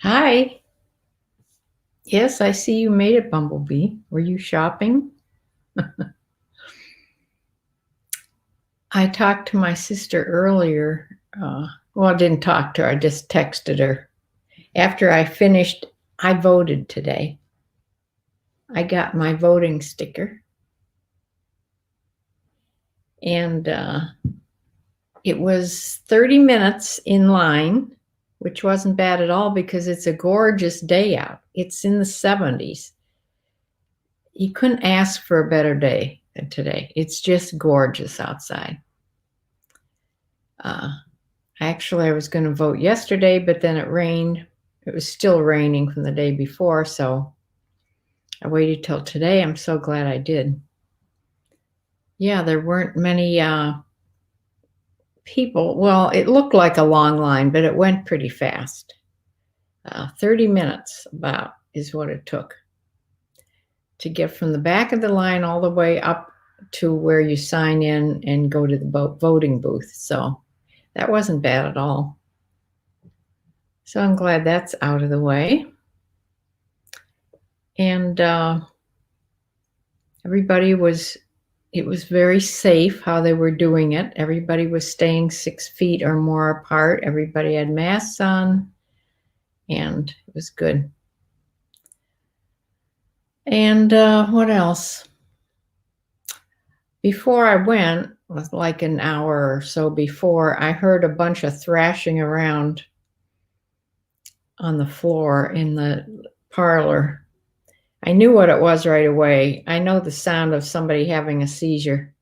Hi. Yes, I see you made it, Bumblebee. Were you shopping? I talked to my sister earlier. Well, I didn't talk to her. I just texted her. After I finished, I voted today. I got my voting sticker. And it was 30 minutes in line, which wasn't bad at all because it's a gorgeous day out. It's in the 70s. You couldn't ask for a better day than today. It's just gorgeous outside. Actually, I was going to vote yesterday, but then it rained. It was still raining from the day before, so I waited till today. I'm so glad I did. Yeah, there weren't many people. Well, it looked like a long line, but it went pretty fast. 30 minutes about is what it took to get from the back of the line all the way up to where you sign in and go to the voting booth. So that wasn't bad at all. So I'm glad that's out of the way. And it was very safe how they were doing it. Everybody was staying 6 feet or more apart. Everybody had masks on, and it was good. And what else? Before I went, like an hour or so before, I heard a bunch of thrashing around on the floor in the parlor. I knew what it was right away. I know the sound of somebody having a seizure.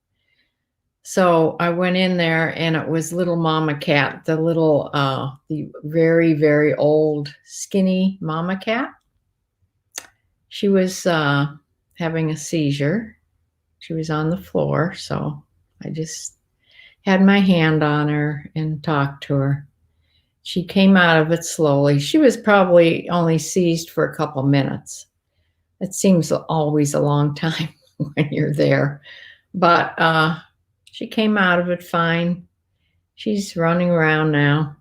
So I went in there and it was little mama cat, the very, very old, skinny mama cat. She was having a seizure. She was on the floor. So I just had my hand on her and talked to her. She came out of it slowly. She was probably only seized for a couple minutes. It seems always a long time when you're there. But she came out of it fine. She's running around now.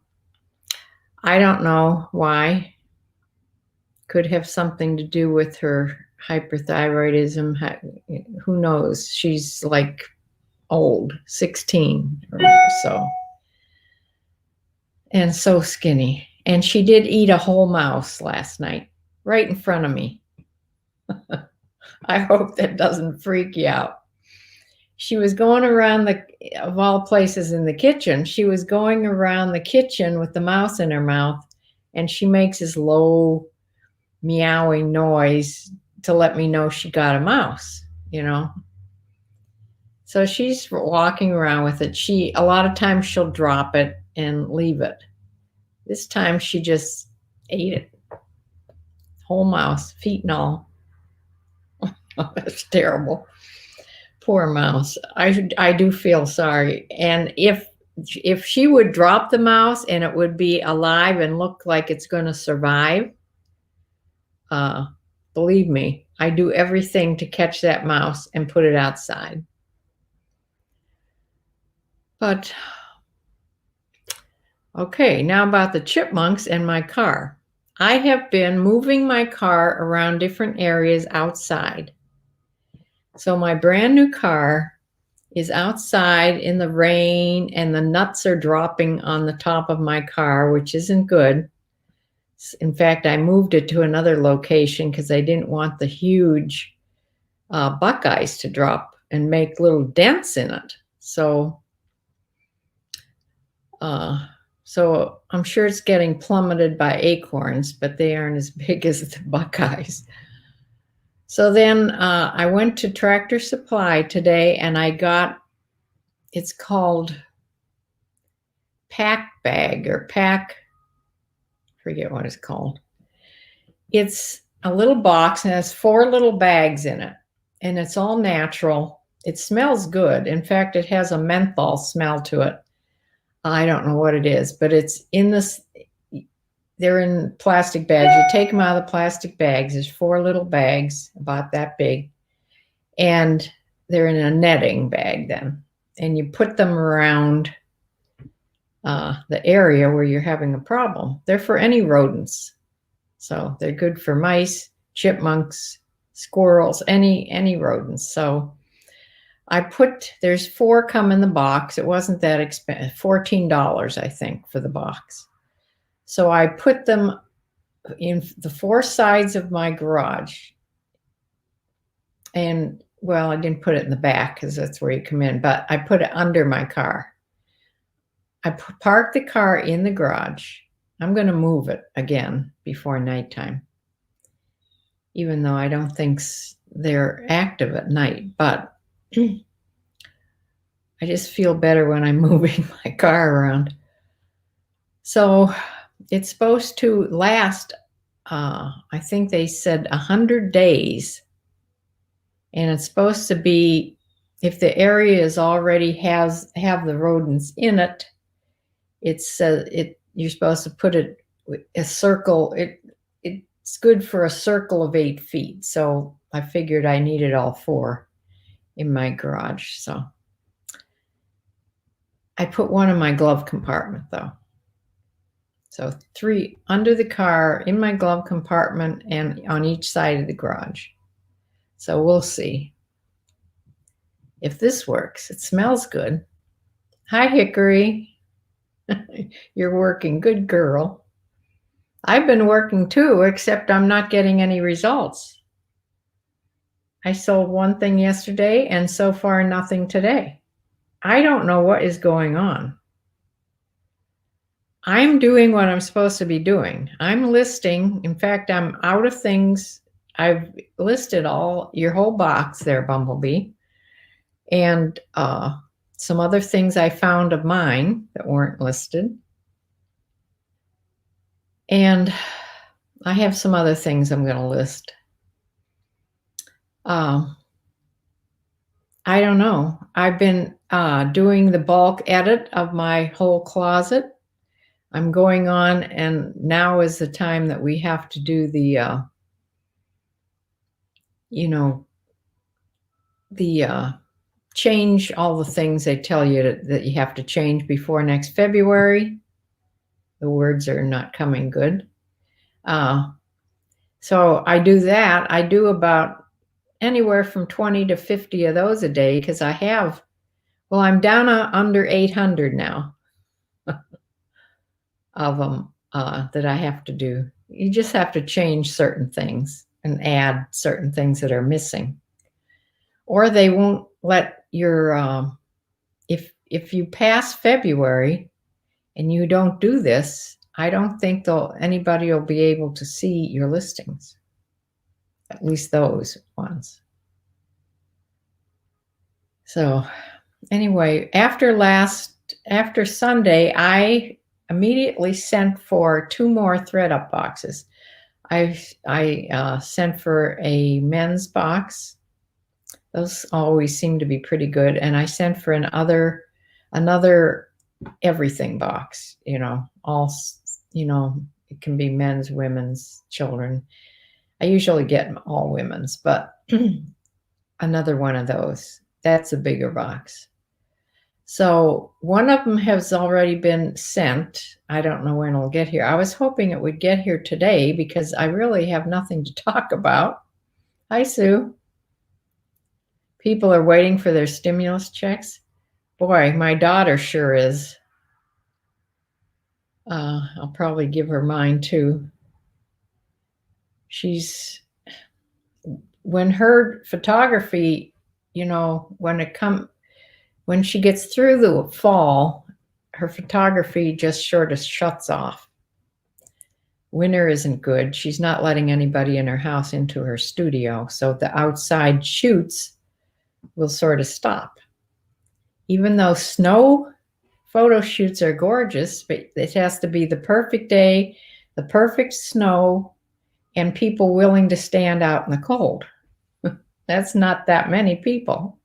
I don't know why. Could have something to do with her hyperthyroidism. Who knows? She's like old, 16 or so. And so skinny. And she did eat a whole mouse last night, right in front of me. I hope that doesn't freak you out. She was going around of all places in the kitchen, she was going around the kitchen with the mouse in her mouth, and she makes this low meowing noise to let me know she got a mouse, So she's walking around with it. A lot of times she'll drop it and leave it. This time she just ate it. Whole mouse, feet and all. That's terrible. Poor mouse. I do feel sorry. And if she would drop the mouse and it would be alive and look like it's going to survive, believe me, I do everything to catch that mouse and put it outside. But okay, now about the chipmunks and my car. I have been moving my car around different areas outside. So my brand new car is outside in the rain and the nuts are dropping on the top of my car, which isn't good. In fact, I moved it to another location because I didn't want the huge buckeyes to drop and make little dents in it. So I'm sure it's getting plummeted by acorns, but they aren't as big as the buckeyes. So then I went to Tractor Supply today and I got, it's called Pack Bag or Pack, forget what it's called. It's a little box and has 4 little bags in it, and it's all natural. It smells good. In fact, it has a menthol smell to it. I don't know what it is, but it's in this, they're in plastic bags. You take them out of the plastic bags. There's 4 little bags about that big, and they're in a netting bag then. And you put them around the area where you're having a problem. They're for any rodents. So they're good for mice, chipmunks, squirrels, any rodents. So there's 4 come in the box. It wasn't that expensive, $14, I think, for the box. So I put them in the 4 sides of my garage. And, well, I didn't put it in the back because that's where you come in, but I put it under my car. I parked the car in the garage. I'm going to move it again before nighttime, even though I don't think they're active at night, but I just feel better when I'm moving my car around. So it's supposed to last, I think they said 100 days. And it's supposed to be, if the area is already have the rodents in it, you're supposed to put it a circle. It's good for a circle of 8 feet. So I figured I needed all 4 in my garage. So I put one in my glove compartment though. So 3 under the car, in my glove compartment, and on each side of the garage. So we'll see if this works. It smells good. Hi, Hickory. You're working. Good girl. I've been working too, except I'm not getting any results. I sold one thing yesterday and so far nothing today. I don't know what is going on. I'm doing what I'm supposed to be doing. I'm listing. In fact, I'm out of things. I've listed your whole box there, Bumblebee, and some other things I found of mine that weren't listed. And I have some other things I'm going to list. I don't know. I've been doing the bulk edit of my whole closet. I'm going on, and now is the time that we have to do the change all the things they tell you that you have to change before next February. The words are not coming good. So I do that. I do about anywhere from 20 to 50 of those a day because I'm down under 800 now of them that I have to do. You just have to change certain things and add certain things that are missing. Or they won't let your, if you pass February and you don't do this, I don't think anybody will be able to see your listings. At least those ones. So anyway, after Sunday, I immediately sent for 2 more ThredUp boxes. I sent for a men's box. Those always seem to be pretty good. And I sent for another everything box, it can be men's, women's, children. I usually get all women's, but another one of those. That's a bigger box. So one of them has already been sent. I don't know when it'll get here. I was hoping it would get here today because I really have nothing to talk about. Hi, Sue. People are waiting for their stimulus checks. Boy, my daughter sure is. I'll probably give her mine too. When her photography, when she gets through the fall, her photography just sort of shuts off. Winter isn't good. She's not letting anybody in her house into her studio. So the outside shoots will sort of stop. Even though snow photo shoots are gorgeous, but it has to be the perfect day, the perfect snow, and people willing to stand out in the cold. That's not that many people.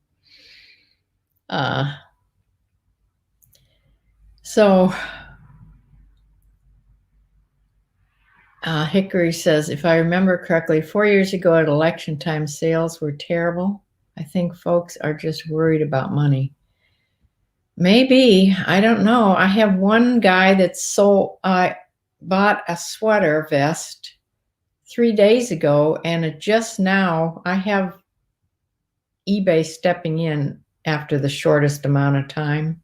Hickory says, if I remember correctly, 4 years ago at election time, sales were terrible. I think folks are just worried about money. Maybe, I don't know. I have one guy I bought a sweater vest 3 days ago, and it just now, I have eBay stepping in after the shortest amount of time,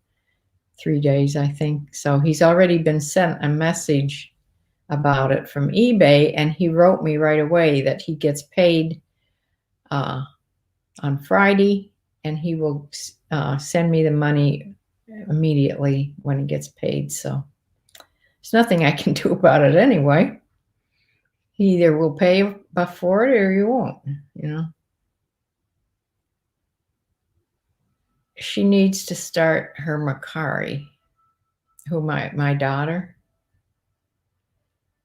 3 days, I think. So he's already been sent a message about it from eBay, and he wrote me right away that he gets paid on Friday, and he will send me the money immediately when he gets paid. So there's nothing I can do about it anyway. He either will pay for it or you won't, you know. She needs to start her Macari. Who, my daughter?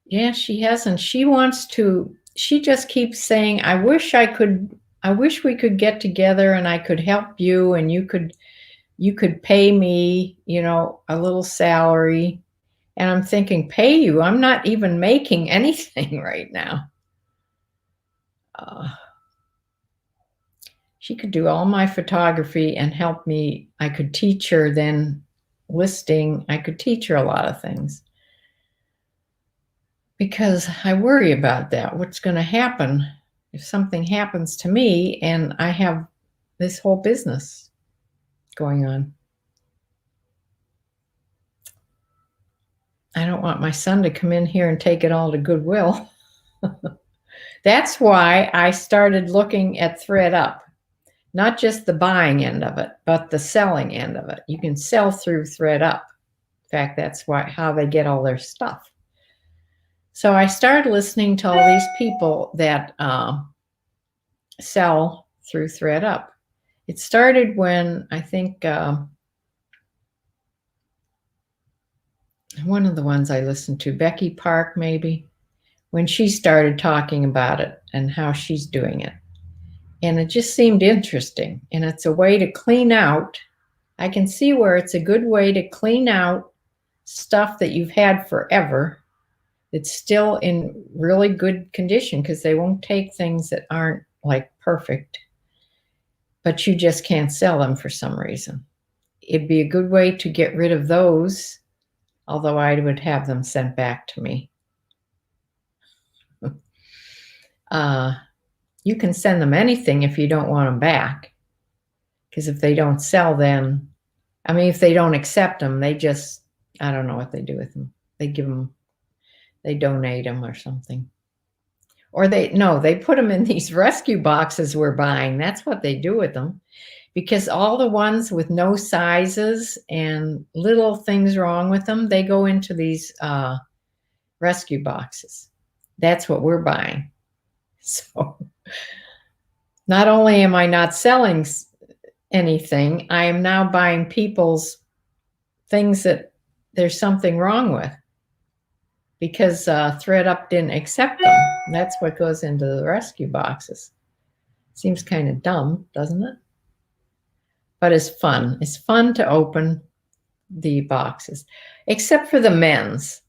Yeah, she hasn't. She wants to, she just keeps saying, I wish we could get together and I could help you and you could pay me, you know, a little salary. And I'm thinking, pay you? I'm not even making anything right now. She could do all my photography and help me. I could teach her then listing. I could teach her a lot of things. Because I worry about that. What's going to happen if something happens to me and I have this whole business going on? I don't want my son to come in here and take it all to Goodwill. That's why I started looking at ThredUp. Not just the buying end of it, but the selling end of it. You can sell through ThredUp. In fact, that's how they get all their stuff. So I started listening to all these people that sell through ThredUp. It started when I think one of the ones I listened to, Becky Park maybe, when she started talking about it and how she's doing it. And it just seemed interesting. And it's a way to clean out. I can see where it's a good way to clean out stuff that you've had forever. It's still in really good condition because they won't take things that aren't like perfect, but you just can't sell them for some reason. It'd be a good way to get rid of those, although I would have them sent back to me. You can send them anything if you don't want them back. Because if they don't sell, then, I mean, if they don't accept them, they just, I don't know what they do with them. They donate them or something. Or they put them in these rescue boxes we're buying. That's what they do with them. Because all the ones with no sizes and little things wrong with them, they go into these rescue boxes. That's what we're buying. So not only am I not selling anything, I am now buying people's things that there's something wrong with because ThredUp didn't accept them. That's what goes into the rescue boxes. Seems kind of dumb, doesn't it? But it's fun. It's fun to open the boxes, except for the men's.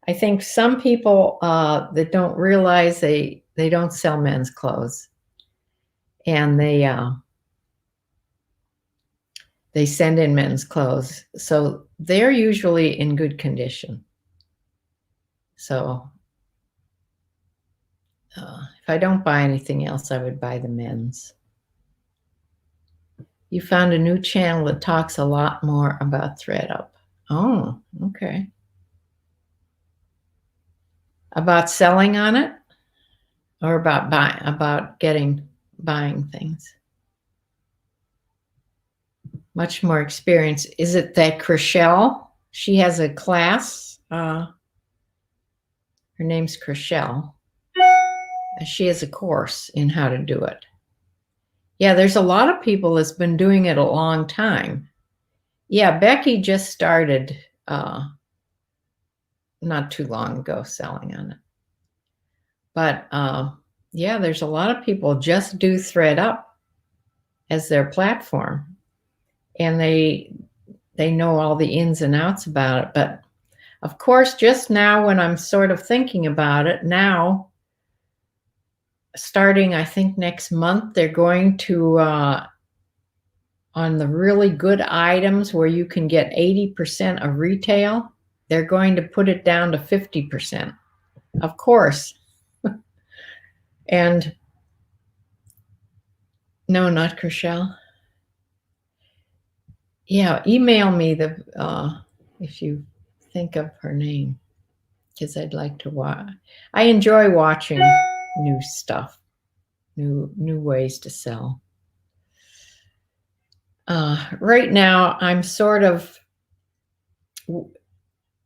I think some people that don't realize they don't sell men's clothes, and they send in men's clothes, so they're usually in good condition. So if I don't buy anything else, I would buy the men's. You found a new channel that talks a lot more about ThredUp. Oh, okay. About selling on it, or about buying things? Much more experience. Is it that Chriselle? She has a class. Her name's Chriselle. She has a course in how to do it. Yeah, there's a lot of people that's been doing it a long time. Yeah, Becky just started not too long ago selling on it. But yeah, there's a lot of people just do ThredUp as their platform. And they know all the ins and outs about it. But of course, just now when I'm sort of thinking about it, now, starting, I think next month, they're going to, on the really good items where you can get 80% of retail, they're going to put it down to 50%. Of course, And no, not Chriselle. Yeah, email me if you think of her name, because I'd like to watch. I enjoy watching new stuff, new ways to sell. Right now, I'm sort of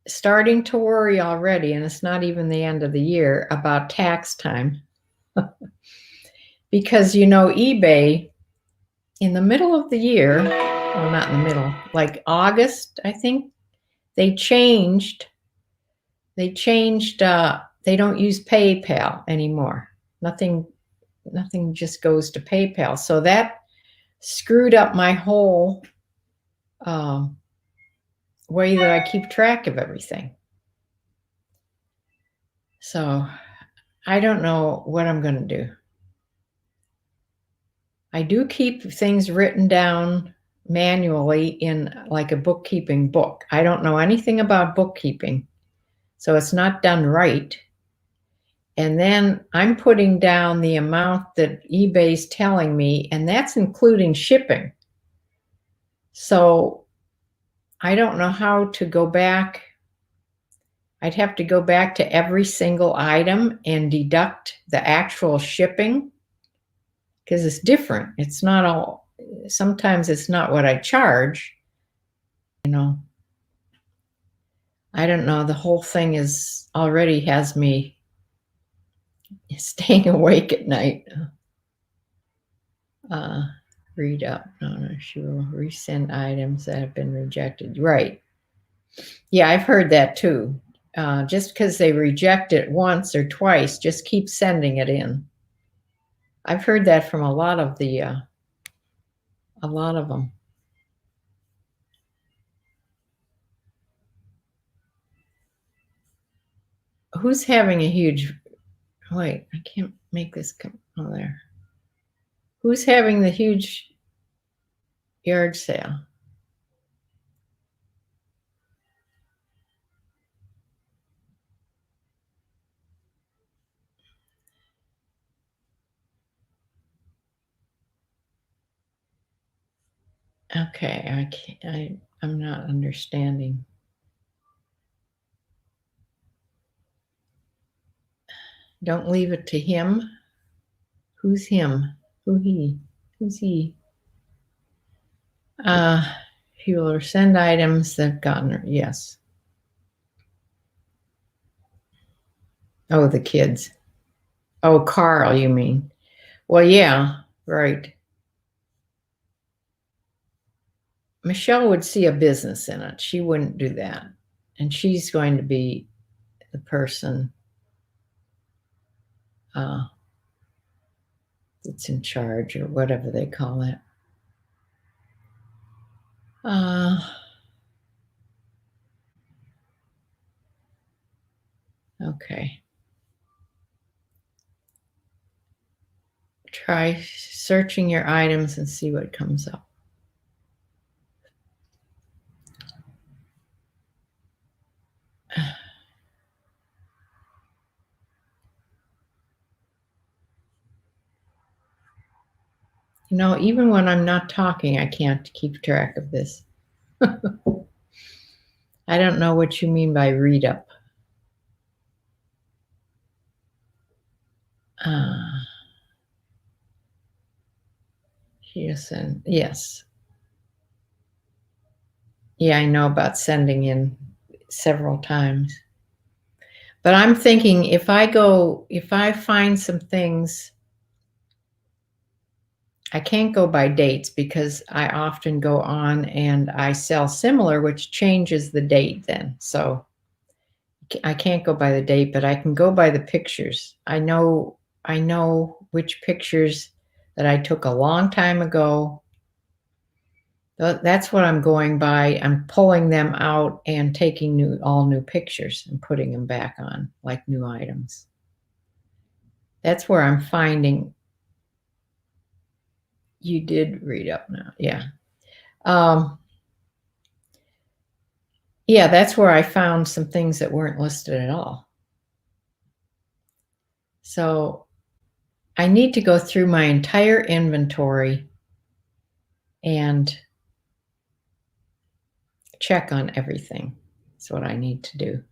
starting to worry already, and it's not even the end of the year, about tax time. Because, eBay, in the middle of the year, well, not in the middle, like August, I think, they changed, they don't use PayPal anymore. Nothing just goes to PayPal. So that screwed up my whole way that I keep track of everything. So I don't know what I'm going to do. I do keep things written down manually in like a bookkeeping book. I don't know anything about bookkeeping, so it's not done right. And then I'm putting down the amount that eBay's telling me, and that's including shipping. So I don't know how to go back. I'd have to go back to every single item and deduct the actual shipping, because it's different. It's not all, sometimes it's not what I charge. I don't know. The whole thing is already has me staying awake at night. Read up. No, she will resend items that have been rejected. Right. Yeah, I've heard that too. Just because they reject it once or twice, just keep sending it in. I've heard that from a lot of them. Who's having a huge, wait, I can't make this come, oh, there. Who's having the huge yard sale? Okay, I can't, I'm not understanding. Don't leave it to him. Who's him? Who's he? He will send items that gotten, yes. Oh, the kids. Oh, Carl, you mean? Well, yeah, right. Michelle would see a business in it. She wouldn't do that. And she's going to be the person that's in charge, or whatever they call it. Okay. Try searching your items and see what comes up. Even when I'm not talking, I can't keep track of this. I don't know what you mean by read up. Yes. Yeah, I know about sending in several times. But I'm thinking if I find some things, I can't go by dates because I often go on and I sell similar, which changes the date then. So I can't go by the date, but I can go by the pictures. I know which pictures that I took a long time ago. That's what I'm going by. I'm pulling them out and taking all new pictures and putting them back on like new items. That's where I'm finding. You did read up now. Yeah. Yeah, that's where I found some things that weren't listed at all. So I need to go through my entire inventory and check on everything. That's what I need to do.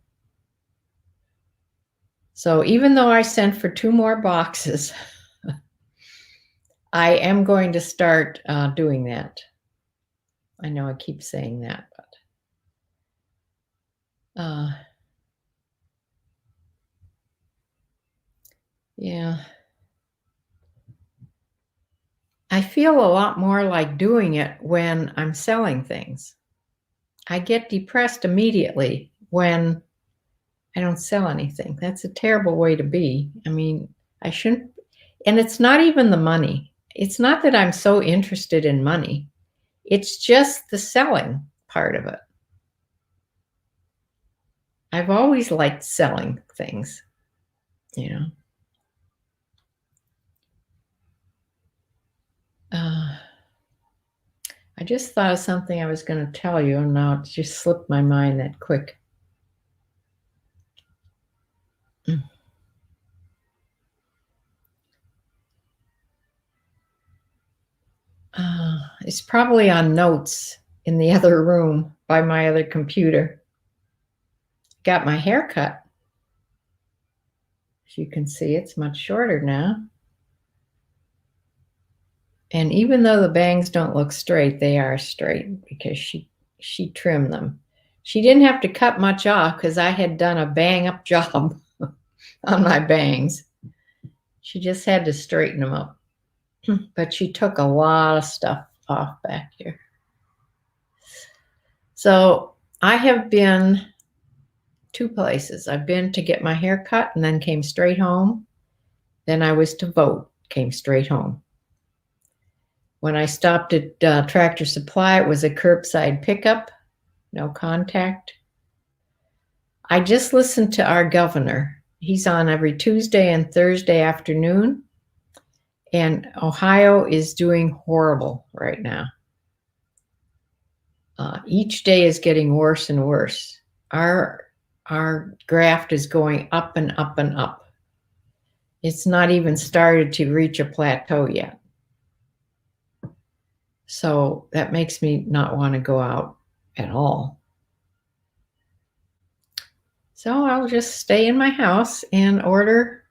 So even though I sent for 2 more boxes, I am going to start doing that. I know I keep saying that, but yeah. I feel a lot more like doing it when I'm selling things. I get depressed immediately when I don't sell anything. That's a terrible way to be. I mean, I shouldn't, and it's not even the money. It's not that I'm so interested in money. It's just the selling part of it. I've always liked selling things, you know. I just thought of something I was going to tell you, and now it just slipped my mind that quick. It's probably on notes in the other room by my other computer. Got my hair cut. As you can see, it's much shorter now. And even though the bangs don't look straight, they are straight because she trimmed them. She didn't have to cut much off because I had done a bang-up job on my bangs. She just had to straighten them up. But she took a lot of stuff off back here. So I have been 2 places. I've been to get my hair cut and then came straight home. Then I was to vote, came straight home. When I stopped at Tractor Supply, it was a curbside pickup, no contact. I just listened to our governor. He's on every Tuesday and Thursday afternoon. And Ohio is doing horrible right now. Each day is getting worse and worse. Our graft is going up and up and up. It's not even started to reach a plateau yet. So that makes me not want to go out at all. So I'll just stay in my house and order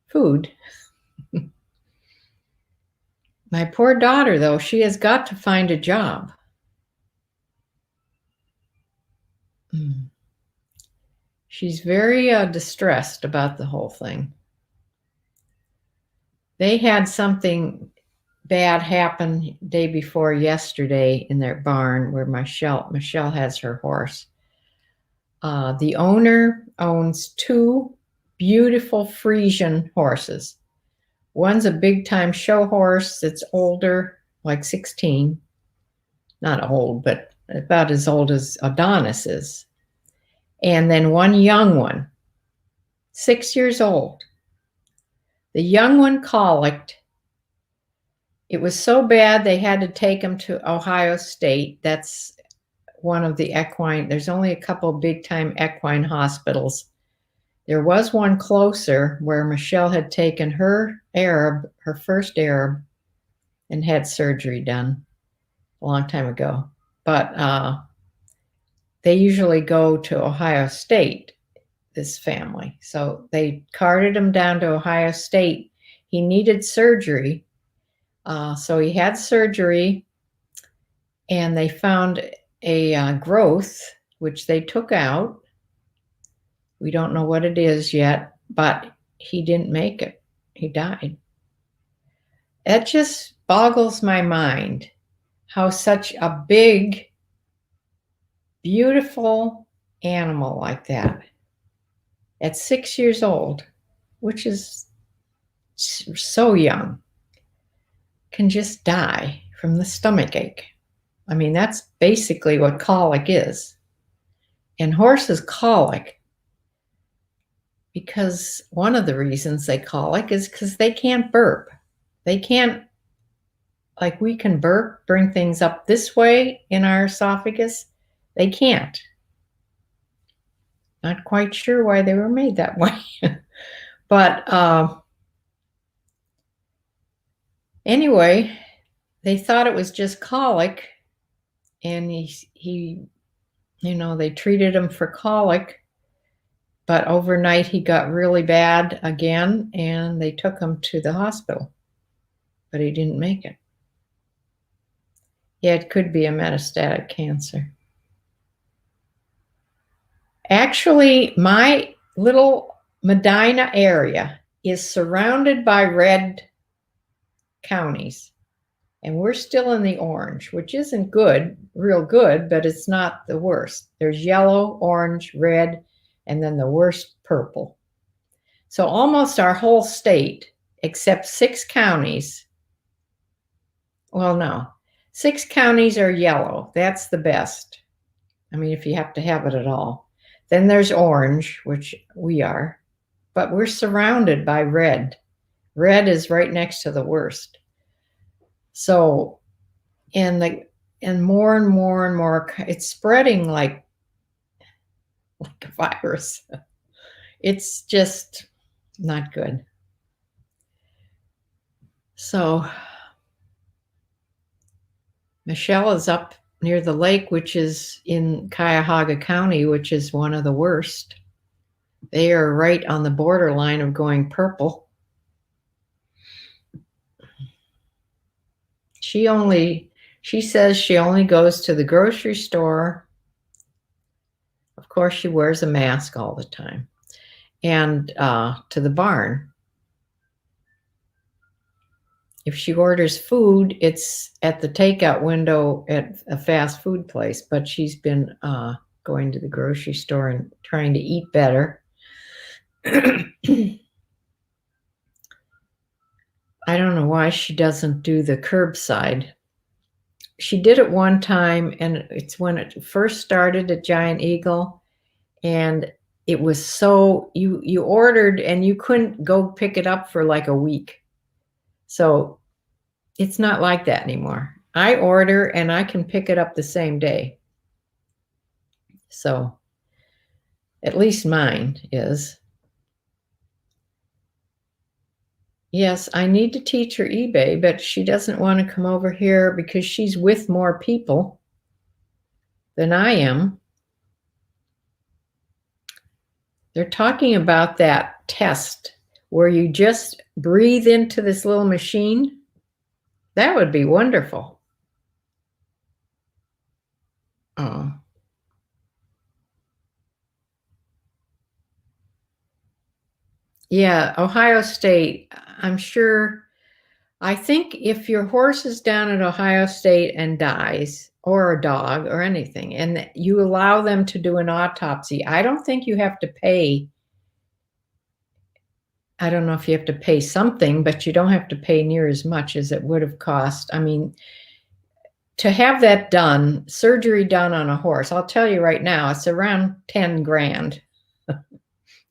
food. My poor daughter, though, she has got to find a job. She's very distressed about the whole thing. They had something bad happen day before yesterday in their barn where Michelle has her horse. The owner owns 2 beautiful Friesian horses. One's a big-time show horse that's older, like 16. Not old, but about as old as Adonis is. And then one young one, 6 years old. The young one colicked. It was so bad they had to take him to Ohio State. That's one of the equine. There's only a couple big-time equine hospitals. There was one closer where Michelle had taken her first Arab, and had surgery done a long time ago. But they usually go to Ohio State, this family. So they carted him down to Ohio State. He needed surgery. So he had surgery, and they found a growth, which they took out. We don't know what it is yet, but he didn't make it. He died. That just boggles my mind how such a big, beautiful animal like that, at 6 years old, which is so young, can just die from the stomach ache. I mean, that's basically what colic is. And horses colic because one of the reasons they colic is because they can't burp. They can't, like we can burp, bring things up this way in our esophagus. They can't. Not quite sure why they were made that way. But Anyway, they thought it was just colic, and he they treated him for colic, but overnight he got really bad again, and they took him to the hospital, but he didn't make it. Yeah, it could be a metastatic cancer. Actually, my little Medina area is surrounded by red counties, and we're still in the orange, which isn't good, real good, but it's not the worst. There's yellow, orange, red, and then the worst, purple. So almost our whole state, except 6 counties, well, no, 6 counties are yellow. That's the best. I mean, if you have to have it at all. Then there's orange, which we are, but we're surrounded by red. Red is right next to the worst. So, and more and more and more, it's spreading like a virus. It's just not good. So Michelle is up near the lake, which is in Cuyahoga County, which is one of the worst. They are right on the borderline of going purple. She says she only goes to the grocery store. Of course, she wears a mask all the time. And to the barn. If she orders food, it's at the takeout window at a fast food place, but she's been going to the grocery store and trying to eat better. I don't know why she doesn't do the curbside. She did it one time, and it's when it first started at Giant Eagle, and it was so, you ordered and you couldn't go pick it up for like a week. So it's not like that anymore. I order and I can pick it up the same day. So at least mine is. Yes, I need to teach her eBay, but she doesn't want to come over here because she's with more people than I am. They're talking about that test where you just breathe into this little machine. That would be wonderful. Oh. Yeah, Ohio State, I'm sure. I think if your horse is down at Ohio State and dies, or a dog or anything, and you allow them to do an autopsy, I don't think you have to pay. I don't know if you have to pay something, but you don't have to pay near as much as it would have cost. I mean, to have that done, surgery done on a horse, I'll tell you right now, it's around 10 grand.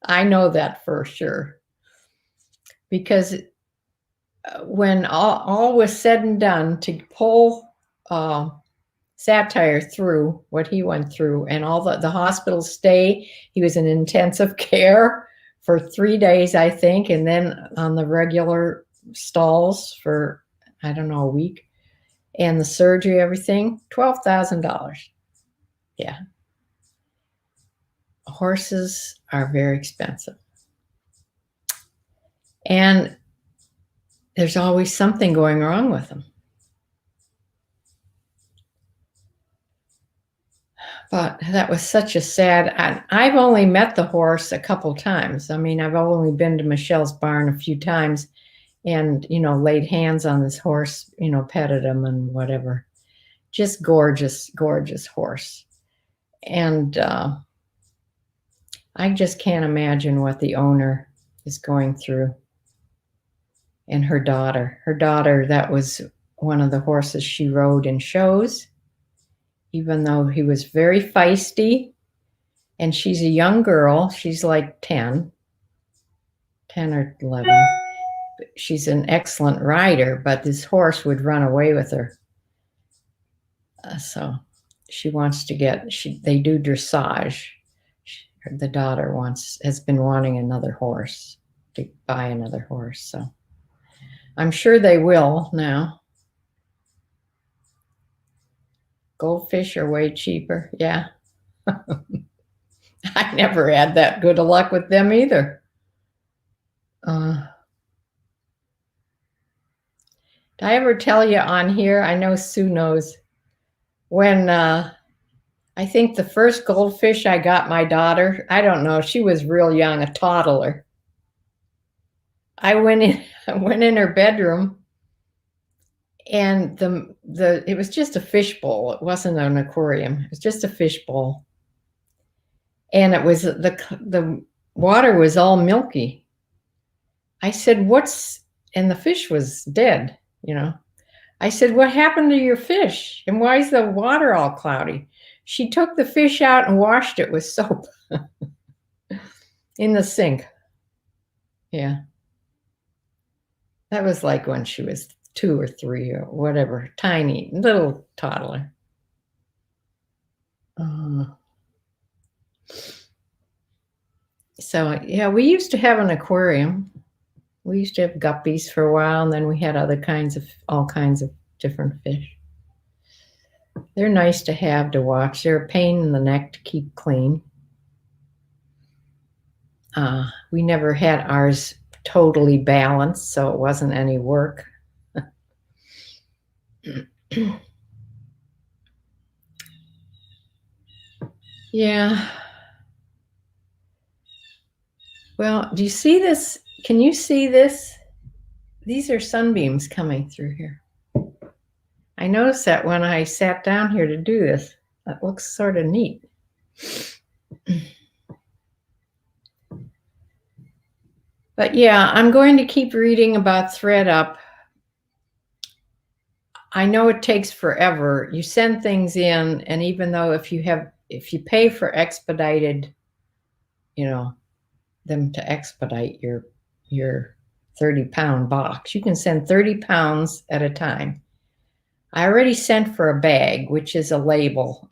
I know that for sure. Because when all was said and done, to pull Satire through what he went through and all the hospital stay, he was in intensive care for 3 days, I think, and then on the regular stalls for, I don't know, a week. And the surgery, everything, $12,000. Yeah. Horses are very expensive. And there's always something going wrong with them. But that was such a sad, I've only met the horse a couple times. I mean, I've only been to Michelle's barn a few times and, laid hands on this horse, petted him and whatever. Just gorgeous, gorgeous horse. And I just can't imagine what the owner is going through. And her daughter, that was one of the horses she rode in shows, even though he was very feisty. And she's a young girl. She's like 10 or 11. She's an excellent rider, but this horse would run away with her. So she wants to they do dressage. The daughter has been wanting another horse, to buy another horse. So I'm sure they will now. Goldfish are way cheaper. Yeah. I never had that good of luck with them either. Did I ever tell you on here? I know Sue knows. When I think the first goldfish I got my daughter, I don't know, she was real young, a toddler. I went in her bedroom, and it was just a fish bowl. It wasn't an aquarium. It was just a fish bowl. And it was the water was all milky. I said, and the fish was dead, you know. I said, what happened to your fish? And why is the water all cloudy? She took the fish out and washed it with soap in the sink. Yeah. That was like when she was 2 or 3 or whatever, tiny, little toddler. So, yeah, we used to have an aquarium. We used to have guppies for a while, and then we had all kinds of different fish. They're nice to have to watch. They're a pain in the neck to keep clean. We never had ours totally balanced, so it wasn't any work. Yeah. Well, do you see this? Can you see this? These are sunbeams coming through here. I noticed that when I sat down here to do this. That looks sort of neat. But yeah, I'm going to keep reading about ThredUp. I know it takes forever. You send things in, and even though if you pay for expedited, them to expedite your 30-pound box, you can send 30 pounds at a time. I already sent for a bag, which is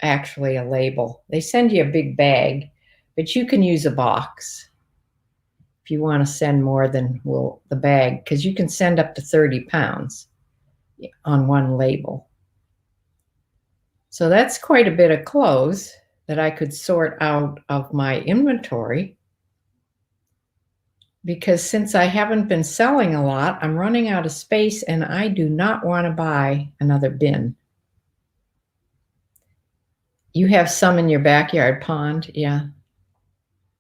actually a label. They send you a big bag, but you can use a box if you want to send more than the bag, because you can send up to 30 pounds on one label. So that's quite a bit of clothes that I could sort out of my inventory, because since I haven't been selling a lot, I'm running out of space, and I do not want to buy another bin. You have some in your backyard pond, yeah.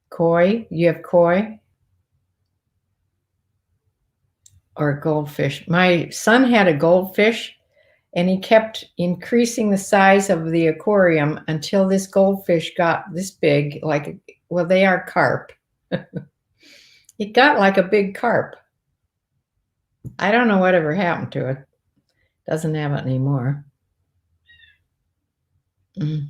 Koi, you have koi? Or goldfish. My son had a goldfish, and he kept increasing the size of the aquarium until this goldfish got this big, they are carp. It got like a big carp. I don't know whatever happened to it. Doesn't have it anymore. I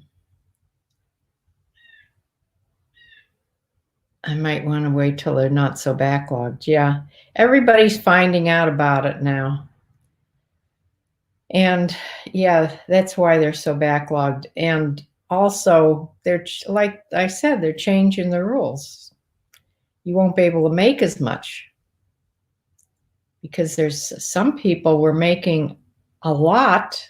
might want to wait till they're not so backlogged. Yeah, everybody's finding out about it now. And yeah, that's why they're so backlogged. And also, like I said, they're changing the rules. You won't be able to make as much, because there's some people were making a lot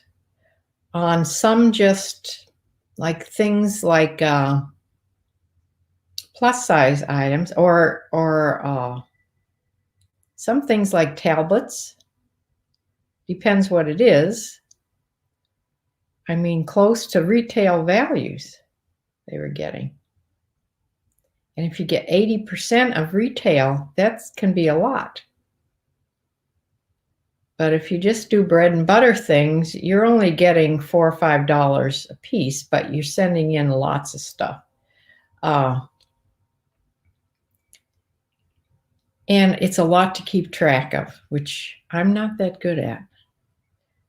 on some just like things like plus size items or some things like tablets. Depends what it is. I mean, close to retail values they were getting. And if you get 80% of retail, that can be a lot. But if you just do bread and butter things, you're only getting $4 or $5 a piece, but you're sending in lots of stuff. And it's a lot to keep track of, which I'm not that good at.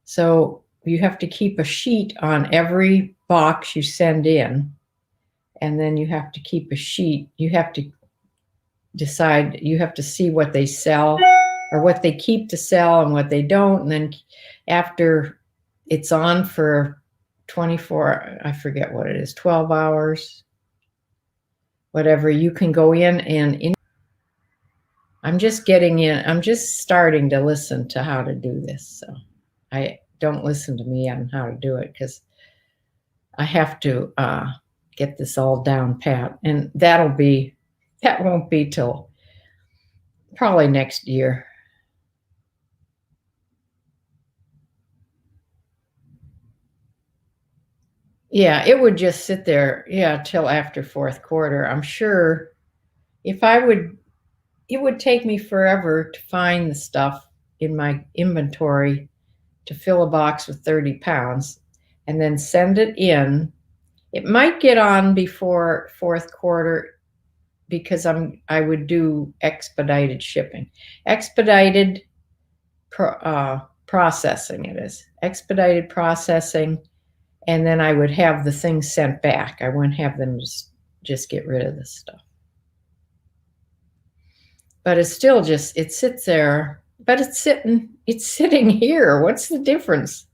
So you have to keep a sheet on every box you send in. And then you have to keep a sheet. You have to decide, you have to see what they sell or what they keep to sell and what they don't. And then after it's on for 24, I forget what it is, 12 hours, whatever, you can go in and I'm just getting in. I'm just starting to listen to how to do this. So I don't listen to me on how to do it because I have to get this all down pat. And that won't be till probably next year. Yeah, it would just sit there, yeah, till after fourth quarter. I'm sure if I would, it would take me forever to find the stuff in my inventory to fill a box with 30 pounds and then send it in. It might get on before fourth quarter because I would do expedited shipping. Expedited processing it is. Expedited processing, and then I would have the things sent back. I wouldn't have them just get rid of this stuff. But it's still just, it sits there, but it's sitting here. What's the difference?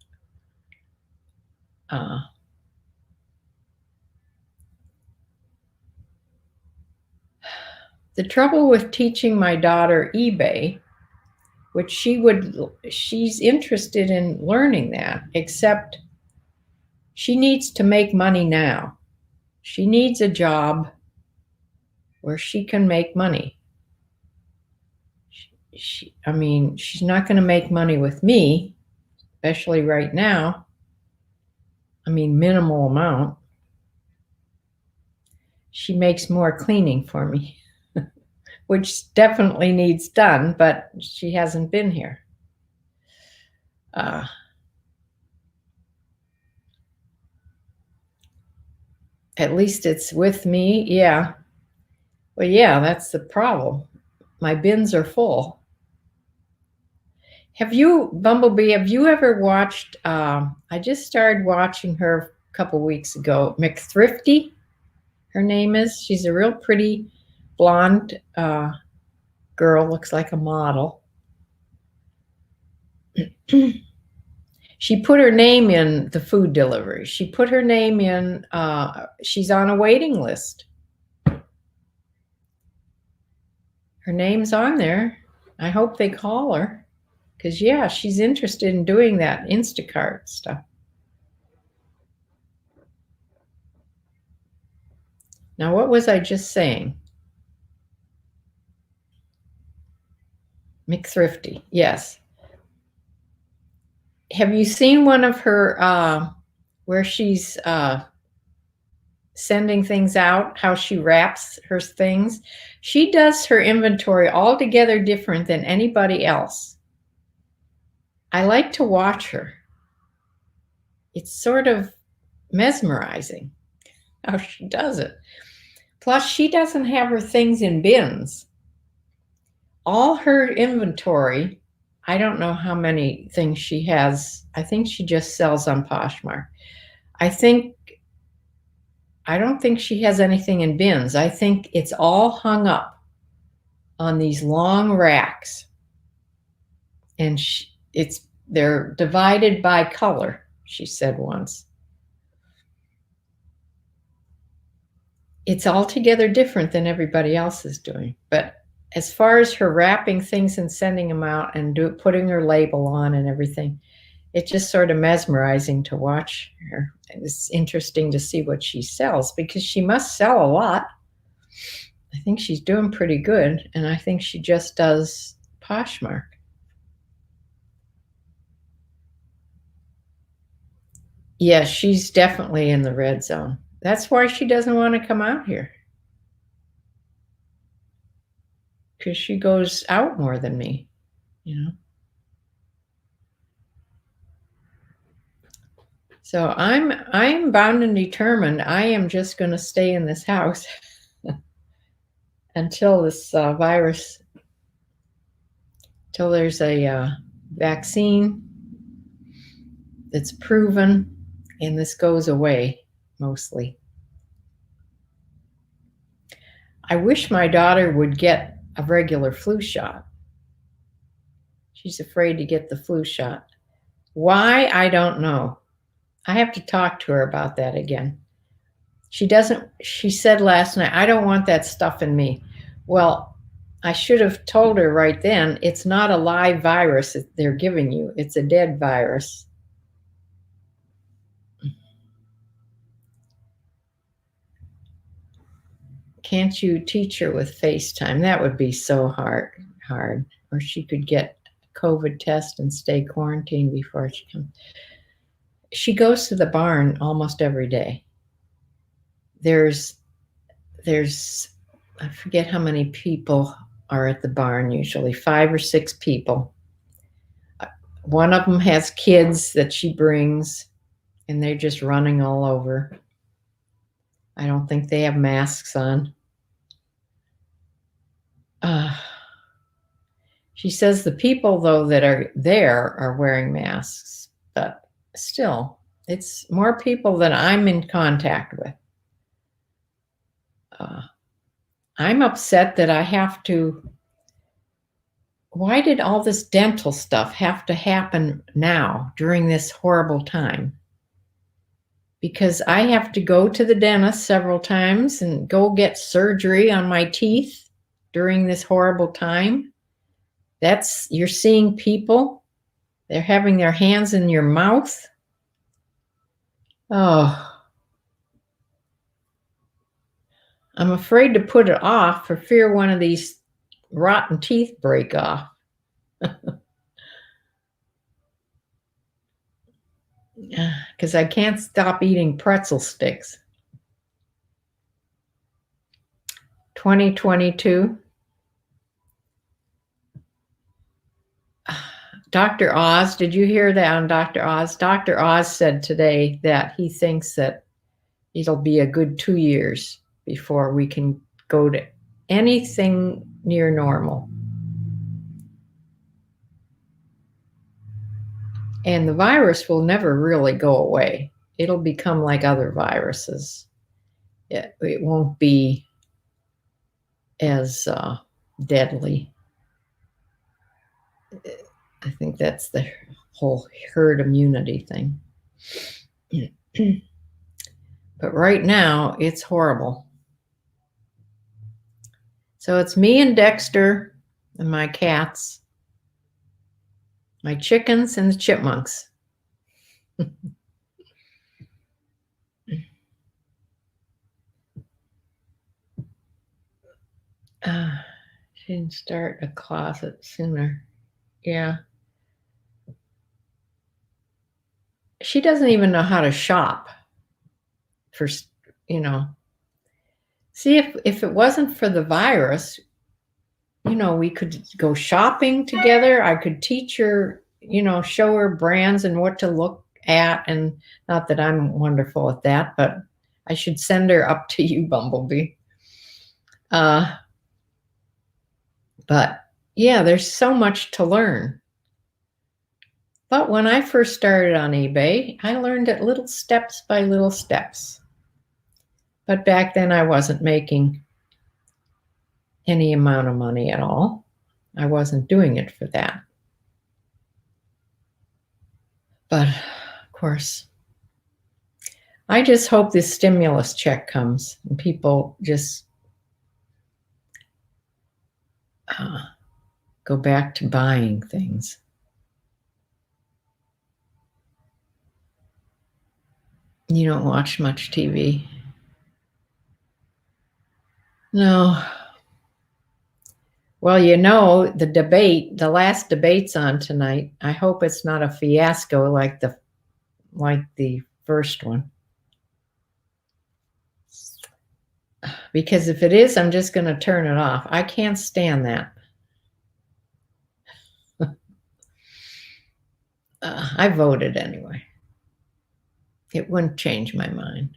The trouble with teaching my daughter eBay, which she's interested in learning that, except she needs to make money now. She needs a job where she can make money. I mean, she's not going to make money with me, especially right now. I mean, minimal amount. She makes more cleaning for me, which definitely needs done, but she hasn't been here. At least it's with me. Yeah. Well, yeah, that's the problem. My bins are full. Bumblebee, have you ever watched, I just started watching her a couple weeks ago, McThrifty, her name is. She's a real pretty blonde girl, looks like a model. She put her name in the food delivery. She put her name in, she's on a waiting list. Her name's on there. I hope they call her because, yeah, she's interested in doing that Instacart stuff. Now, what was I just saying? McThrifty, yes. Have you seen one of her where she's sending things out, how she wraps her things? She does her inventory altogether different than anybody else. I like to watch her. It's sort of mesmerizing how she does it. Plus, she doesn't have her things in bins. All her inventory, I don't know how many things she has. I think she just sells on Poshmark. I don't think she has anything in bins. I think it's all hung up on these long racks. And they're divided by color, she said once. It's altogether different than everybody else is doing. But as far as her wrapping things and sending them out and putting her label on and everything, it's just sort of mesmerizing to watch her. It's interesting to see what she sells because she must sell a lot. I think she's doing pretty good, and I think she just does Poshmark. Yes, she's definitely in the red zone. That's why she doesn't want to come out here. Because she goes out more than me, you know. So I'm bound and determined. I am just going to stay in this house until this virus, till there's a vaccine that's proven and this goes away mostly. I wish my daughter would get a regular flu shot. She's afraid to get the flu shot. Why? I don't know. I have to talk to her about that again. She said last night, I don't want that stuff in me. Well, I should have told her right then, it's not a live virus that they're giving you. It's a dead virus. Can't you teach her with FaceTime? That would be so hard. Or she could get a COVID test and stay quarantined before she comes. She goes to the barn almost every day. There's I forget how many people are at the barn, usually 5 or 6 people. One of them has kids that she brings, and they're just running all over. I don't think they have masks on. She says the people, though, that are there are wearing masks, but still, it's more people that I'm in contact with. I'm upset that I have to. Why did all this dental stuff have to happen now during this horrible time? Because I have to go to the dentist several times and go get surgery on my teeth during this horrible time. You're seeing people, they're having their hands in your mouth. Oh, I'm afraid to put it off for fear one of these rotten teeth break off. Because I can't stop eating pretzel sticks. 2022. Dr. Oz, did you hear that on Dr. Oz? Dr. Oz said today that he thinks that it'll be a good 2 years before we can go to anything near normal. And the virus will never really go away. It'll become like other viruses. It won't be as deadly. I think that's the whole herd immunity thing. But right now, it's horrible. So it's me and Dexter and my cats, my chickens and the chipmunks. She didn't start a closet sooner. Yeah. She doesn't even know how to shop. See, if it wasn't for the virus, we could go shopping together. I could teach her, show her brands and what to look at. And not that I'm wonderful at that, but I should send her up to you, Bumblebee. But yeah, there's so much to learn. But when I first started on eBay, I learned it little steps by little steps. But back then I wasn't making any amount of money at all. I wasn't doing it for that. But of course, I just hope this stimulus check comes and people just go back to buying things. You don't watch much TV? No. Well, the last debate's on tonight. I hope it's not a fiasco like the first one. Because if it is, I'm just going to turn it off. I can't stand that. I voted anyway. It wouldn't change my mind.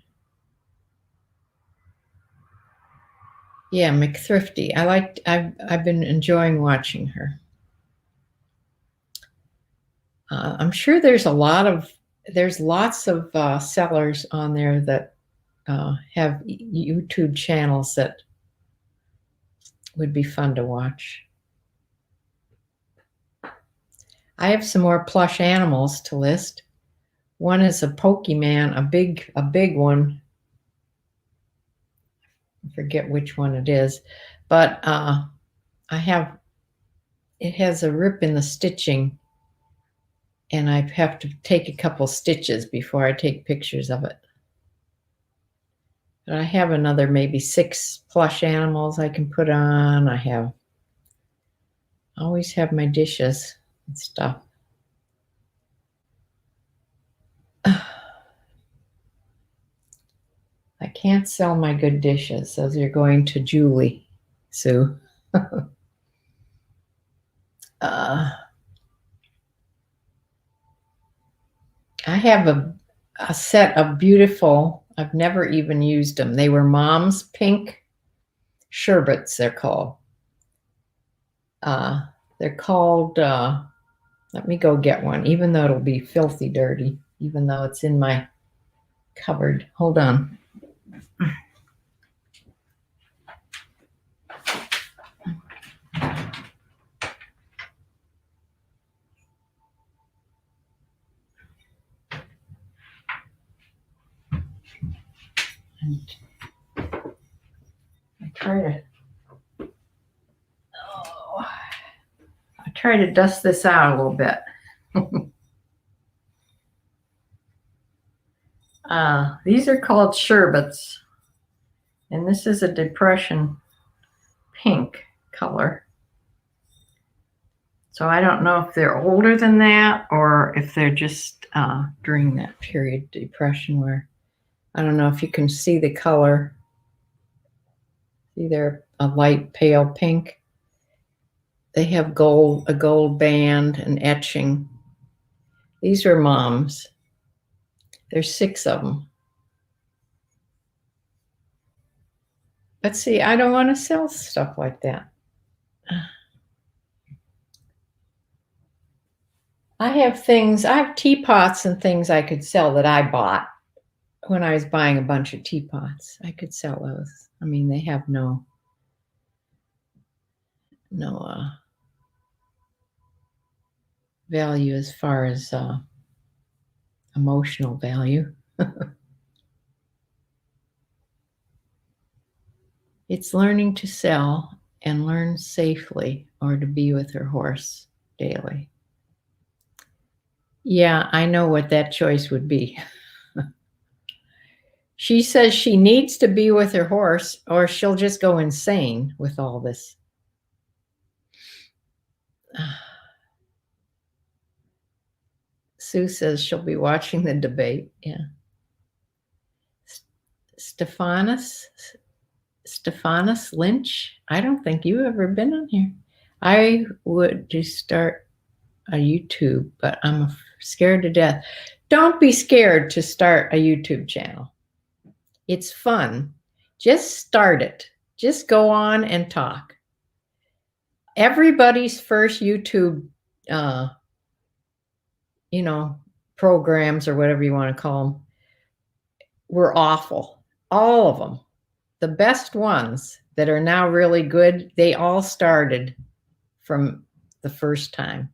Yeah, McThrifty. I've been enjoying watching her. I'm sure there's lots of sellers on there that have YouTube channels that would be fun to watch. I have some more plush animals to list. One is a Pokemon, a big one. I forget which one it is, but it has a rip in the stitching, and I have to take a couple stitches before I take pictures of it. But I have another maybe 6 plush animals I can put on. I always have my dishes and stuff. I can't sell my good dishes. Those are going to Julie, Sue. I have a set of beautiful, I've never even used them. They were Mom's pink sherbets, they're called. They're called, let me go get one, even though it'll be filthy dirty, even though it's in my cupboard. Hold on. And I try to dust this out a little bit. These are called sherbets, and this is a depression pink color. So I don't know if they're older than that or if they're just during that period, depression, where I don't know if you can see the color. See, they're a light pale pink. They have a gold band and etching. These are Mom's. There's 6 of them. But see, I don't want to sell stuff like that. I have teapots and things I could sell that I bought when I was buying a bunch of teapots. I could sell those. I mean, they have no value as far as emotional value. It's learning to sell and learn safely, or to be with her horse daily. Yeah, I know what that choice would be. She says she needs to be with her horse or she'll just go insane with all this. Sue says she'll be watching the debate. Yeah. Stephanus Lynch. I don't think you've ever been on here. I would just start a YouTube, but I'm scared to death. Don't be scared to start a YouTube channel. It's fun. Just start it. Just go on and talk. Everybody's first YouTube, programs or whatever you want to call them, were awful. All of them. The best ones that are now really good, they all started from the first time.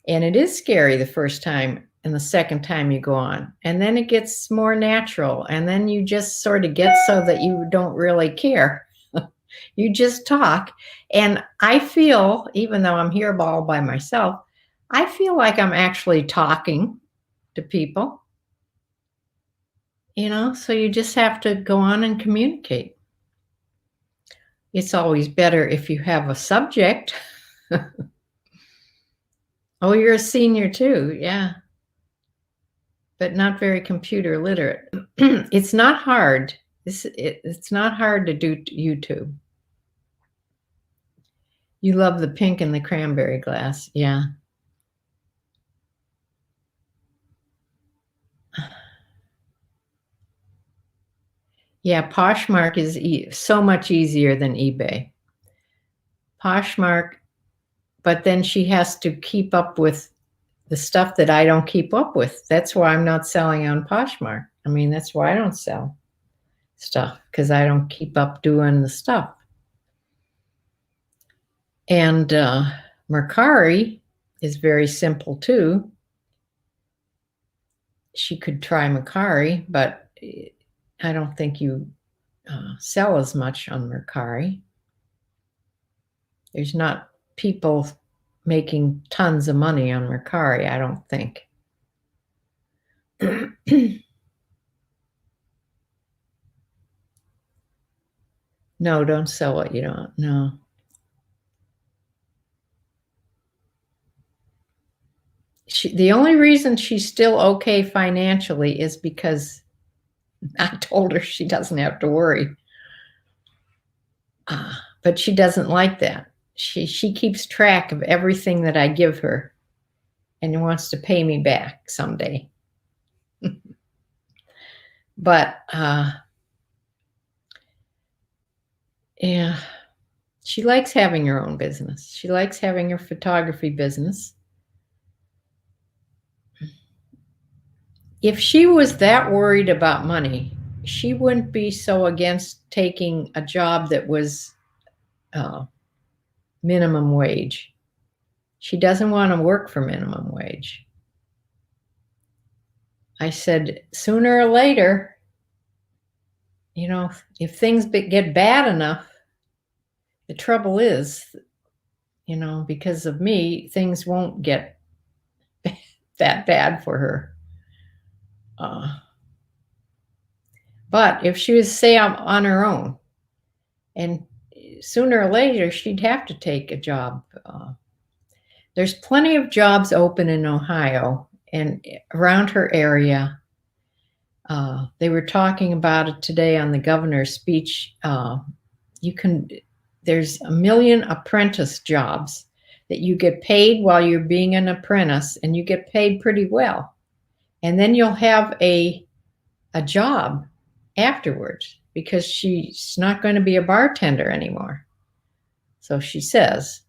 And it is scary the first time, and the second time you go on. And then it gets more natural. And then you just sort of get so that you don't really care. You just talk. And I feel, even though I'm here all by myself, I feel like I'm actually talking to people. So you just have to go on and communicate. It's always better if you have a subject. Oh, you're a senior too, yeah. But not very computer literate. It's not hard. It's not hard to do YouTube. You love the pink and the cranberry glass, yeah. Yeah, Poshmark is so much easier than eBay. Poshmark, but then she has to keep up with the stuff that I don't keep up with. That's why I'm not selling on Poshmark. I mean, that's why I don't sell stuff, because I don't keep up doing the stuff. And Mercari is very simple too. She could try Mercari, but I don't think you sell as much on Mercari. There's not people making tons of money on Mercari, I don't think. No, don't sell what you don't know. The only reason she's still okay financially is because I told her she doesn't have to worry. But she doesn't like that. She keeps track of everything that I give her and wants to pay me back someday. But yeah, she likes having her own business. She likes having her photography business. If she was that worried about money, she wouldn't be so against taking a job that was minimum wage. She doesn't want to work for minimum wage. I said, sooner or later, if things get bad enough, the trouble is, because of me, things won't get that bad for her. But if she was, say, on her own, and sooner or later, she'd have to take a job. There's plenty of jobs open in Ohio and around her area. They were talking about it today on the governor's speech. There's 1 million apprentice jobs that you get paid while you're being an apprentice, and you get paid pretty well. And then you'll have a job afterwards because she's not going to be a bartender anymore. So she says,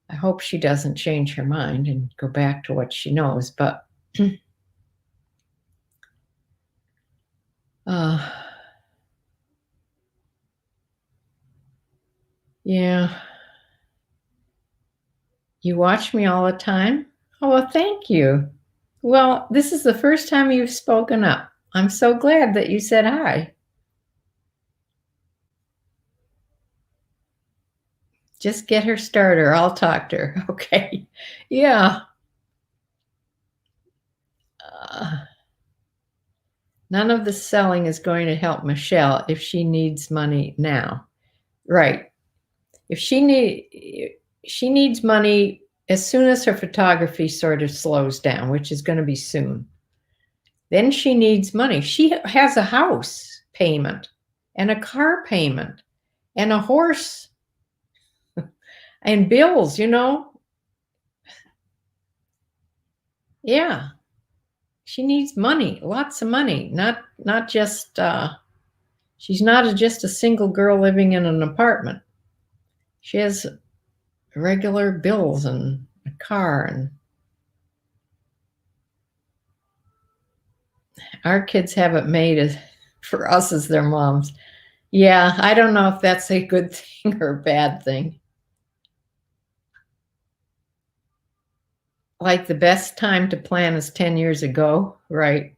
I hope she doesn't change her mind and go back to what she knows, but yeah. You watch me all the time? Oh, well, thank you. Well, this is the first time you've spoken up. I'm so glad that you said hi. Just get her started, or I'll talk to her. Okay. Yeah. None of the selling is going to help Michelle if she needs money now. Right. If she needs money as soon as her photography sort of slows down, which is going to be soon. Then she needs money. She has a house payment and a car payment and a horse and bills, Yeah. She needs money, lots of money, not just she's not just a single girl living in an apartment. She has regular bills and a car, and our kids have it made for us as their moms. Yeah, I don't know if that's a good thing or a bad thing. Like the best time to plant is 10 years ago, right?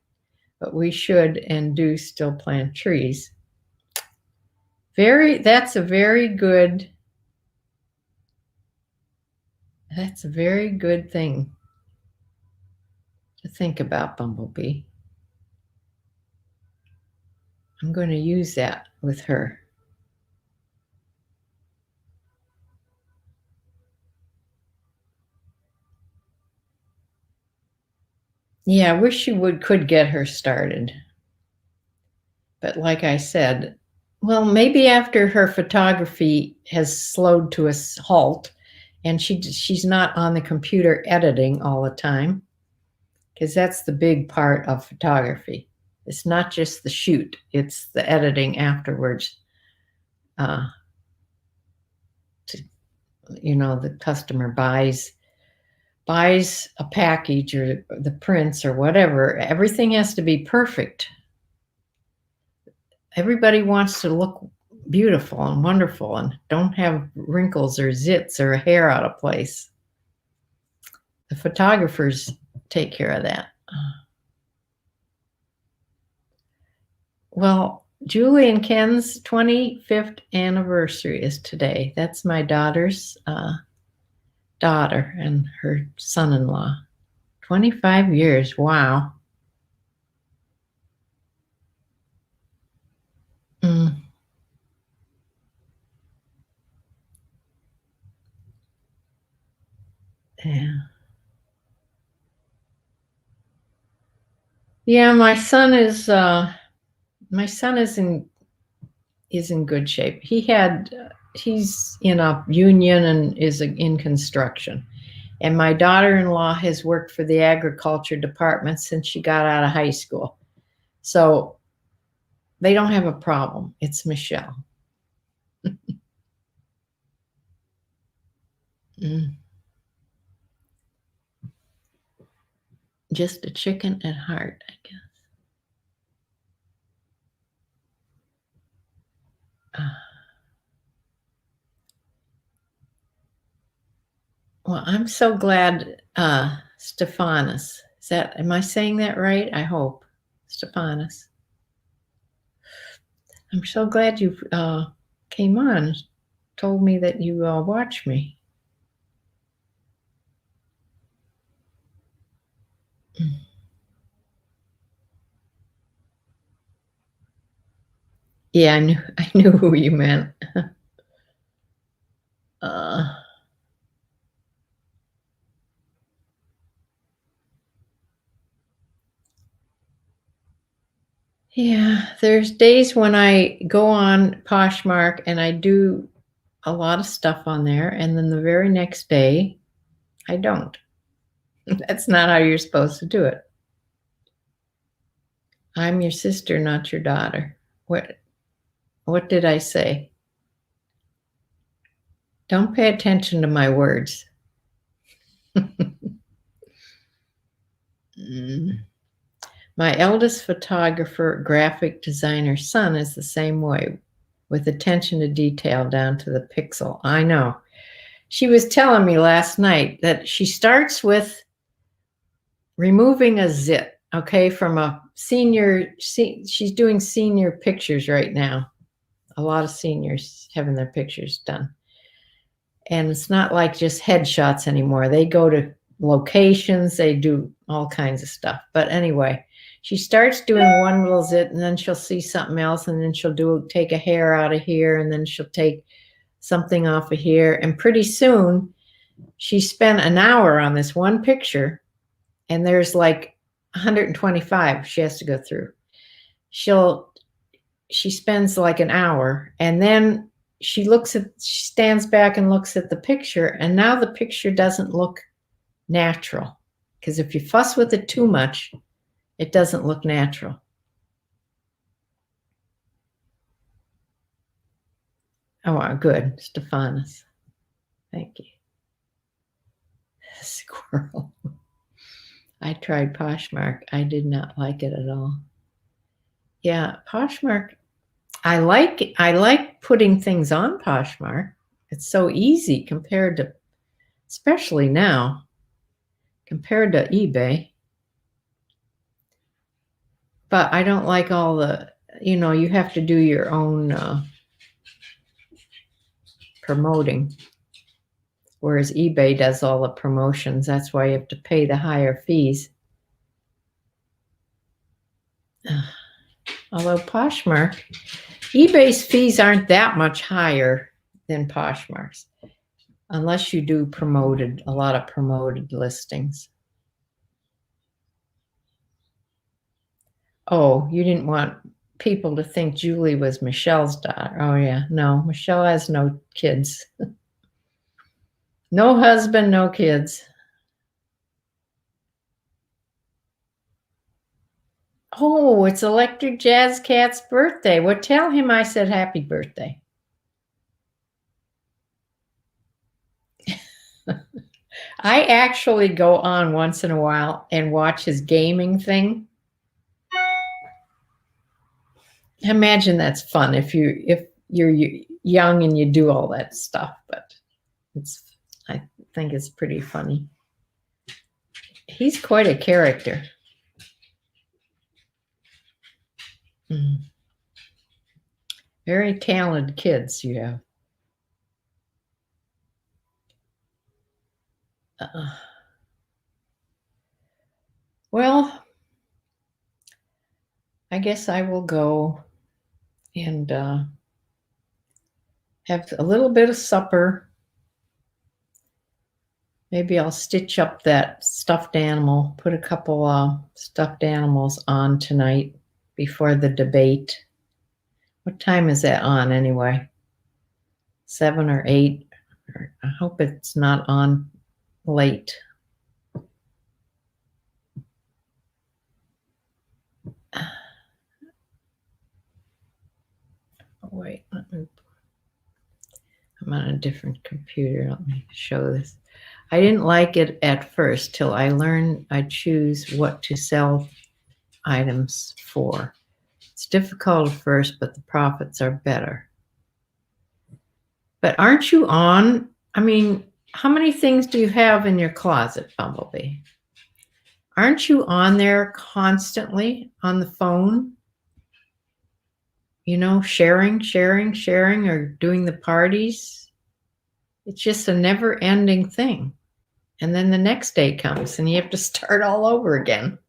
But we should and do still plant trees. That's a very good thing to think about, Bumblebee. I'm going to use that with her. Yeah, I wish she could get her started. But like I said, well, maybe after her photography has slowed to a halt and she's not on the computer editing all the time, because that's the big part of photography. It's not just the shoot, it's the editing afterwards. The customer buys a package or the prints or whatever. Everything has to be perfect. Everybody wants to look beautiful and wonderful and don't have wrinkles or zits or hair out of place. The photographers take care of that. Well, Julie and Ken's 25th anniversary is today. That's my daughter's daughter and her son-in-law. 25 years. Wow. Mm, yeah. Yeah, my son is in good shape. He's in a union and is in construction. And my daughter-in-law has worked for the agriculture department since she got out of high school. So they don't have a problem. It's Michelle. Mm, just a chicken at heart, I guess. Well, I'm so glad, Stephanus. Am I saying that right? I hope. Stephanus. I'm so glad you came on, told me that you watch me. Yeah, I knew who you meant. uh, yeah, there's days when I go on Poshmark and I do a lot of stuff on there, and then the very next day, I don't. That's not how you're supposed to do it. I'm your sister, not your daughter. What did I say? Don't pay attention to my words. Mm. My eldest photographer, graphic designer son is the same way, with attention to detail down to the pixel. I know. She was telling me last night that she starts with removing a zit, okay, from a senior. She's doing senior pictures right now. A lot of seniors having their pictures done. And it's not like just headshots anymore. They go to locations, they do all kinds of stuff. But anyway, she starts doing one little zit and then she'll see something else and then she'll take a hair out of here and then she'll take something off of here. And pretty soon she spent an hour on this one picture and there's like 125 she has to go through. She spends like an hour and then she stands back and looks at the picture, and now the picture doesn't look natural. Because if you fuss with it too much, it doesn't look natural. Oh, good, Stephanus. Thank you. Squirrel. I tried Poshmark. I did not like it at all. Yeah, Poshmark. I like putting things on Poshmark. It's so easy compared to, especially now, compared to eBay. But I don't like all the, you have to do your own promoting. Whereas eBay does all the promotions. That's why you have to pay the higher fees. Although Poshmark, eBay's fees aren't that much higher than Poshmark's, unless you do a lot of promoted listings. Oh, you didn't want people to think Julie was Michelle's daughter. Oh, yeah. No, Michelle has no kids. No husband, no kids. Oh, it's Electric Jazz Cat's birthday. Well, tell him I said happy birthday. I actually go on once in a while and watch his gaming thing. Imagine that's fun if you're young and you do all that stuff, but I think it's pretty funny. He's quite a character. Mm. Very talented kids you have. Well, I guess I will go and have a little bit of supper. Maybe I'll stitch up that stuffed animal, put a couple stuffed animals on tonight before the debate. What time is that on anyway? 7 or 8? I hope it's not on late. Oh, wait, I'm on a different computer. Let me show this. I didn't like it at first till I learned I choose what to sell items for. It's difficult at first, but the profits are better. But aren't you on? I mean, how many things do you have in your closet, Bumblebee? Aren't you on there constantly on the phone? You know, sharing, or doing the parties. It's just a never ending thing. And then the next day comes and you have to start all over again.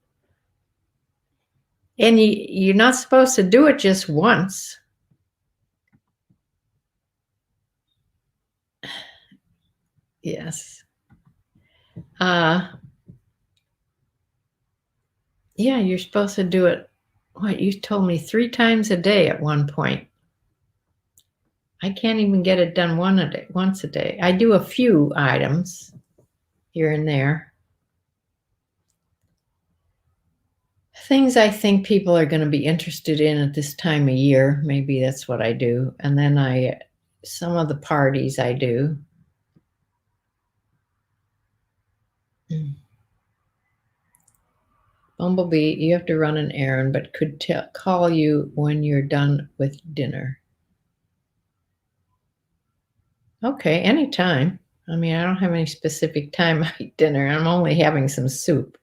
And you're not supposed to do it just once. Yes. Yeah, you're supposed to do it. What, you told me 3 times a day at one point. I can't even get it done once a day. I do a few items here and there. Things I think people are going to be interested in at this time of year. Maybe that's what I do. And then some of the parties I do. Bumblebee, you have to run an errand, but could call you when you're done with dinner. Okay, anytime. I mean, I don't have any specific time I eat dinner. I'm only having some soup.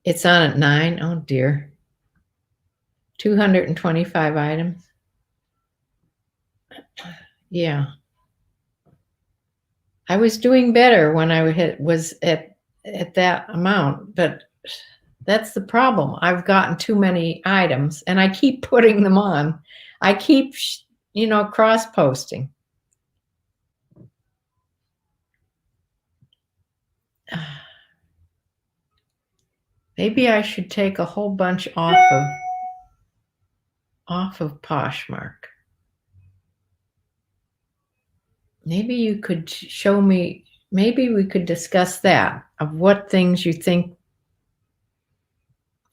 It's on at 9. Oh, dear. 225 items. Yeah. I was doing better when I was at that amount, but that's the problem. I've gotten too many items and I keep putting them on. I keep, cross-posting. Maybe I should take a whole bunch off of Poshmark. Maybe you could show me, maybe we could discuss that, of what things you think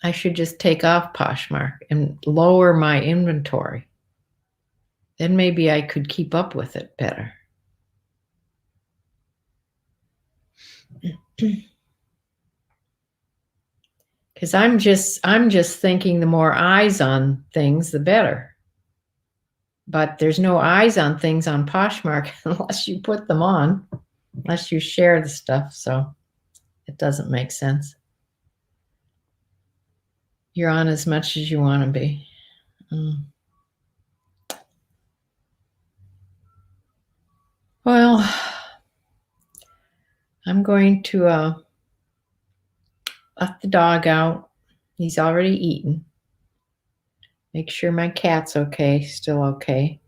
I should just take off Poshmark and lower my inventory. Then maybe I could keep up with it better. Because I'm just thinking the more eyes on things, the better. But there's no eyes on things on Poshmark unless you put them on, unless you share the stuff. So it doesn't make sense. You're on as much as you want to be. Well, I'm going to let the dog out. He's already eaten. Make sure my cat's okay, still okay.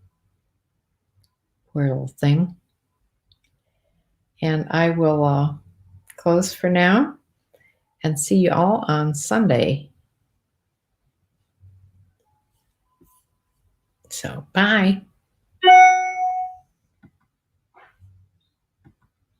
Poor little thing. And I will close for now and see you all on Sunday. So, bye.